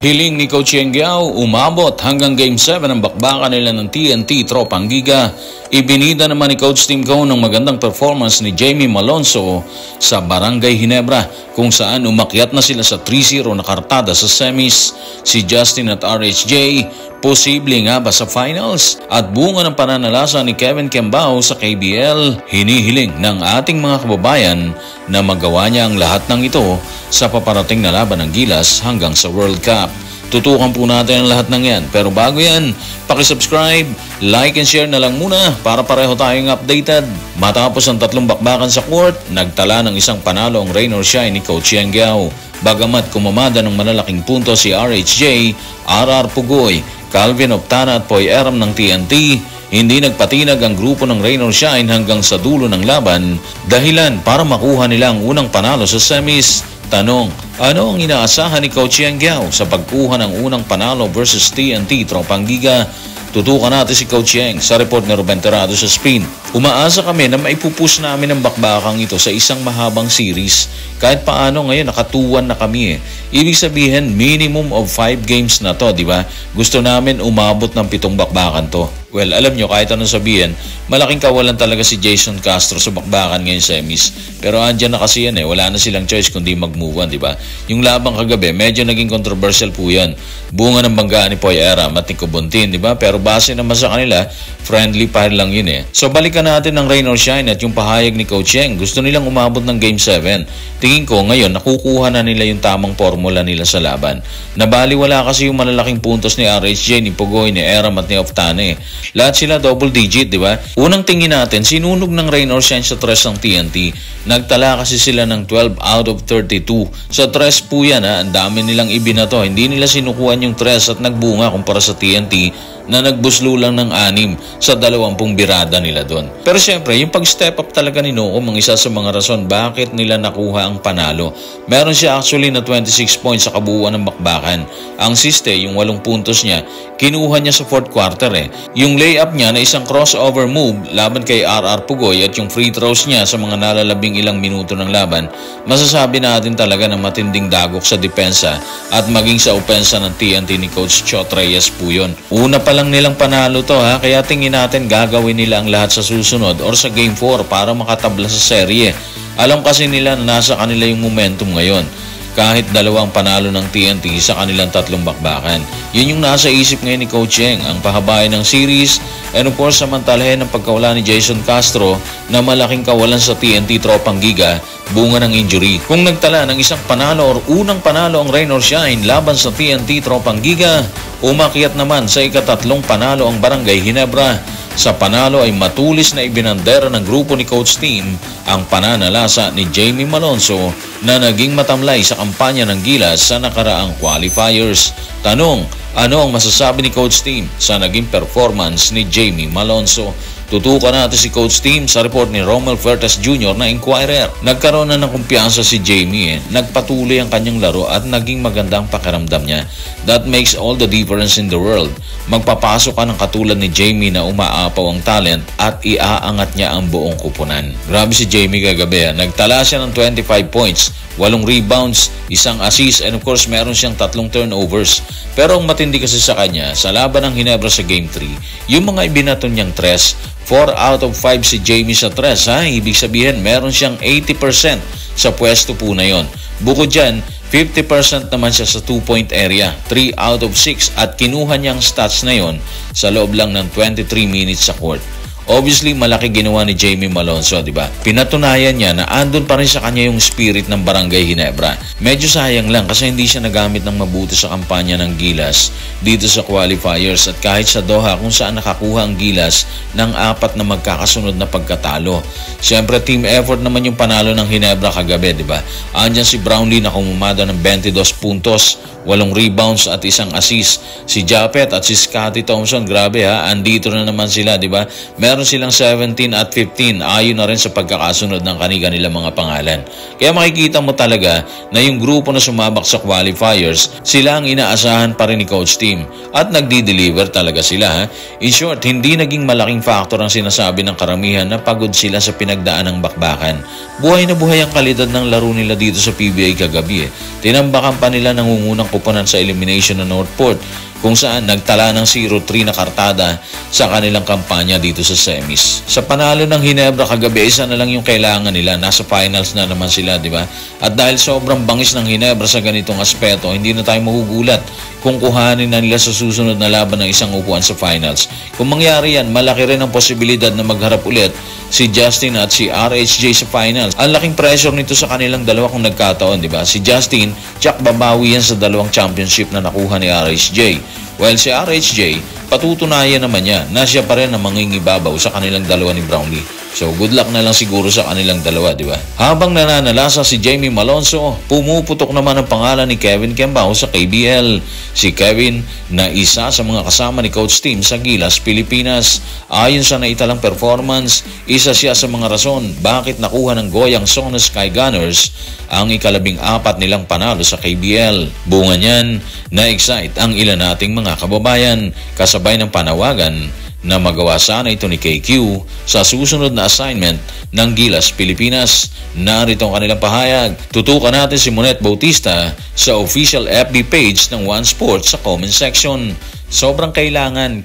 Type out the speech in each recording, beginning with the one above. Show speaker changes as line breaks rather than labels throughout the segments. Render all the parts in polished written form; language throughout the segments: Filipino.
Hiling ni Coach Yengyao, umabot hanggang Game 7 ang bakbakan nila ng TNT Tropang Giga. Ibinida naman ni Coach Tim Cone ng magandang performance ni Jamie Malonzo sa Barangay Ginebra kung saan umakyat na sila sa 3-0 na kartada sa semis. Si Justin at RHJ, posible nga ba sa finals? At bunga ng pananalasa ni Kevin Kembao sa KBL, hinihiling ng ating mga kababayan na magawa niya ang lahat ng ito sa paparating na laban ng Gilas hanggang sa World Cup. Tutukan po natin ang lahat ng yan. Pero bago yan, pakisubscribe, like and share na lang muna para pareho tayong updated. Matapos ang 3 bakbakan sa court, nagtala ng isang panalo ang rain or shine ni Coach Yengyao. Bagamat kumamada ng malalaking punto si RHJ, RR Pugoy, Calvin Optana at Poy Eram ng TNT, hindi nagpatinag ang grupo ng rain or shine hanggang sa dulo ng laban, dahilan para makuha nila ang unang panalo sa semis. Tanong, ano ang inaasahan ni Coach Yengyao sa pagkuha ng unang panalo versus TNT Tropang Giga? Tutukan natin si Coach Yeng sa report ni Ruben Terrado sa Spin. Umaasa kami na maipupush namin ang bakbakang ito sa isang mahabang series. Kahit paano ngayon nakatuwan na kami Ibig sabihin minimum of 5 games na to, di ba? Gusto namin umabot ng 7 bakbakan to. Well, alam nyo, kahit anong sabihin, malaking kawalan talaga si Jason Castro sa bakbakan ngayon sa semis. Pero andyan na kasi yan wala na silang choice kundi mag-move on, di ba? Yung labang kagabi, medyo naging controversial po yan. Bunga ng banggaan ni Poy Eram at ni Kubuntin, di ba? Pero base naman sa kanila, friendly fire lang yun So balikan natin ng rain or shine at yung pahayag ni Coach Yeng. Gusto nilang umabot ng Game 7. Tingin ko ngayon, nakukuha na nila yung tamang formula nila sa laban. Nabaliwala kasi yung malalaking puntos ni RHJ, ni Pugoy, ni Eram at ni Oftane. Lahat sila double digit, di ba? Unang tingin natin, sinunog ng rain or shine sa tres ng TNT. Nagtala kasi sila ng 12 out of 32. Sa tres po yan ang dami nilang ibinato. Hindi nila sinukuhan yung tres at nagbunga kumpara sa TNT na nagbuslo lang ng 6 sa 20 birada nila doon. Pero syempre, yung pag-step up talaga ni Noom ang isa sa mga rason bakit nila nakuha ang panalo. Meron siya actually na 26 points sa kabuuan ng bakbakan. Ang siste, yung 8 puntos niya, kinuha niya sa 4th quarter Yung layup niya na isang crossover move laban kay RR Pugoy at yung free throws niya sa mga nalalabing ilang minuto ng laban, masasabi natin talaga na matinding dagok sa depensa at maging sa opensa ng TNT ni Coach Chot Reyes po yun. Una pa lang nilang panalo to kaya tingin natin gagawin nila ang lahat sa susunod or sa Game 4 para makatabla sa serye. Alam kasi nila na nasa kanila yung momentum ngayon. Kahit 2 panalo ng TNT sa kanilang 3 bakbakan. Yun yung nasa isip ngayon ni Coach Yeng, ang pahabayan ng series and of course samantalahin ang pagkawala ni Jason Castro na malaking kawalan sa TNT Tropang Giga bunga ng injury. Kung nagtala ng isang panalo or unang panalo ang rain or shine laban sa TNT Tropang Giga, umakyat naman sa ika-3 panalo ang Barangay Ginebra. Sa panalo ay matulis na ibinandera ng grupo ni Coach Tim ang pananalasa ni Jamie Malonzo na naging matamlay sa kampanya ng Gilas sa nakaraang qualifiers. Tanong, ano ang masasabi ni Coach Tim sa naging performance ni Jamie Malonzo? Tutukan natin si Coach Tim sa report ni Romel Fuertes Jr. na Inquirer. Nagkaroon na ng kumpiyansa si Jamie Nagpatuloy ang kanyang laro at naging magandang pakiramdam niya. That makes all the difference in the world. Magpapasok ka ng katulad ni Jamie na umaapaw ang talent at iaangat niya ang buong kupunan. Grabe si Jamie kagabi Nagtala siya ng 25 points, 8 rebounds, 1 assist and of course meron siyang 3 turnovers. Pero ang matindi kasi sa kanya, sa laban ng Ginebra sa Game 3, yung mga ibinato niyang tres, 4 out of 5 si Jamie sa tres Ibig sabihin meron siyang 80% sa pwesto po na yon. Bukod dyan, 50% naman siya sa 2-point area, 3 out of 6 at kinuha niyang stats na yon sa loob lang ng 23 minutes sa court. Obviously, malaki ginawa ni Jamie Malonzo, di ba? Pinatunayan niya na andun pa rin sa kanya yung spirit ng Barangay Ginebra. Medyo sayang lang kasi hindi siya nagamit ng mabuti sa kampanya ng Gilas dito sa qualifiers at kahit sa Doha kung saan nakakuha ang Gilas ng 4 na magkakasunod na pagkatalo. Siyempre, team effort naman yung panalo ng Ginebra kagabi, di ba? Andyan si Brownlee na kumumada ng 22 puntos, 8 rebounds at 1 assist. Si Japet at si Scottie Thompson, grabe andito na naman sila, di ba? meron silang 17 at 15 ayon na rin sa pagkakasunod ng kanilang mga pangalan. Kaya makikita mo talaga na yung grupo na sumabak sa qualifiers, sila ang inaasahan pa rin ni Coach Tim at nagdi-deliver talaga sila. In short, hindi naging malaking factor ang sinasabi ng karamihan na pagod sila sa pinagdaan ng bakbakan. Buhay na buhay ang kalidad ng laro nila dito sa PBA kagabi. Tinambakan pa nila nangungunang kuponan sa elimination ng Northport, kung saan nagtala ng 0-3 na kartada sa kanilang kampanya dito sa semis. Sa panalo ng Ginebra kagabi, isa na lang yung kailangan nila. Nasa finals na naman sila, di ba? At dahil sobrang bangis ng Ginebra sa ganitong aspeto, hindi na tayo mahugulat kung kuhanin na nila sa susunod na laban ng isang upuan sa finals. Kung mangyari yan, malaki rin ang posibilidad na magharap ulit si Justin at si RHJ sa finals. Ang laking pressure nito sa kanilang dalawa kung nagkataon, di ba? Si Justin, tsak babawi yan sa dalawang championship na nakuha ni RHJ. While si RHJ, patutunayan naman niya na siya pa rin ang mangingibabaw sa kanilang dalawa ni Brownlee. So good luck na lang siguro sa kanilang dalawa, di ba? Habang nananalasa si Jamie Malonzo, pumuputok naman ang pangalan ni Kevin Kembao sa KBL. Si Kevin na isa sa mga kasama ni Coach Tim sa Gilas, Pilipinas. Ayon sa naitalang performance, isa siya sa mga rason bakit nakuha ng Goyang Song ng Sky Gunners ang ika-14 nilang panalo sa KBL. Bunga niyan, na-excite ang ilan nating mga kababayan kasabay ng panawagan na magawa sana ito ni KQ sa susunod na assignment ng Gilas, Pilipinas. Narito ang kanilang pahayag. Tutukan natin si Monet Bautista sa official FB page ng One Sports sa comment section. Sobrang kailangan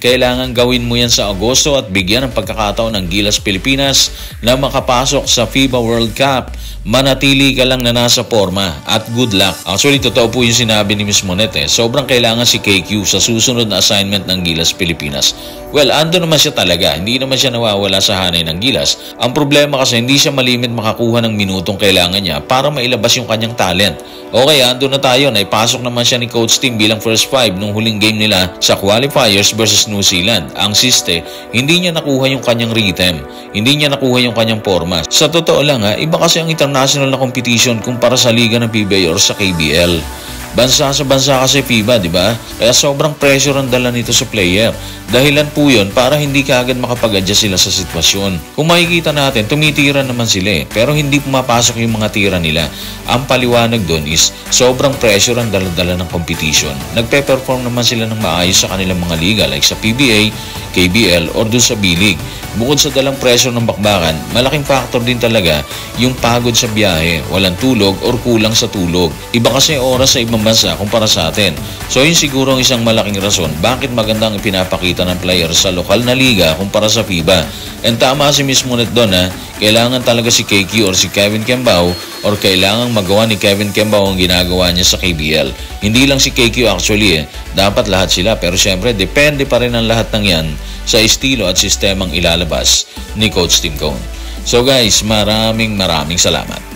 gawin mo yan sa Agosto at bigyan ng pagkakataon ng Gilas, Pilipinas na makapasok sa FIBA World Cup. Manatili ka lang na nasa forma at good luck. Actually, totoo po yung sinabi ni Miss Monet. Sobrang kailangan si KQ sa susunod na assignment ng Gilas, Pilipinas. Well, ando naman siya talaga. Hindi naman siya nawawala sa hanay ng Gilas. Ang problema kasi hindi siya malimit makakuha ng minutong kailangan niya para mailabas yung kanyang talent. Okay, ando na tayo. Naipasok naman siya ni Coach Tim bilang first five nung huling game nila sa qualifiers versus New Zealand. Ang siste, hindi niya nakuha yung kanyang rhythm. Hindi niya nakuha yung kanyang forma. Sa totoo lang iba kasi ang international na competition kumpara sa liga ng PBA or sa KBL. Bansa sa bansa kasi FIBA, di ba? Kaya sobrang pressure ang dala nito sa player. Dahilan po yun para hindi kaagad makapag-adjust sila sa sitwasyon. Kung makikita natin, tumitira naman sila pero hindi pumapasok yung mga tira nila. Ang paliwanag doon is sobrang pressure ang dala-dala ng competition. Nagpe-perform naman sila ng maayos sa kanilang mga liga like sa PBA, KBL or doon sa B-League. Bukod sa dalang pressure ng bakbakan, malaking factor din talaga yung pagod sa biyahe, walang tulog or kulang sa tulog. Iba kasi oras sa ibang bansa kumpara sa atin. So yun siguro ang isang malaking rason bakit magandang ipinapakita ng player sa lokal na liga kumpara sa FIBA. And tama si Miss Monet doon kailangan talaga si KQ or si Kevin Kembao or kailangang magawa ni Kevin Kembao ang ginagawa niya sa KBL. Hindi lang si KQ actually dapat lahat sila pero syempre depende pa rin ang lahat ng yan sa estilo at sistemang ilalabas ni Coach Tim Cone. So guys, maraming salamat.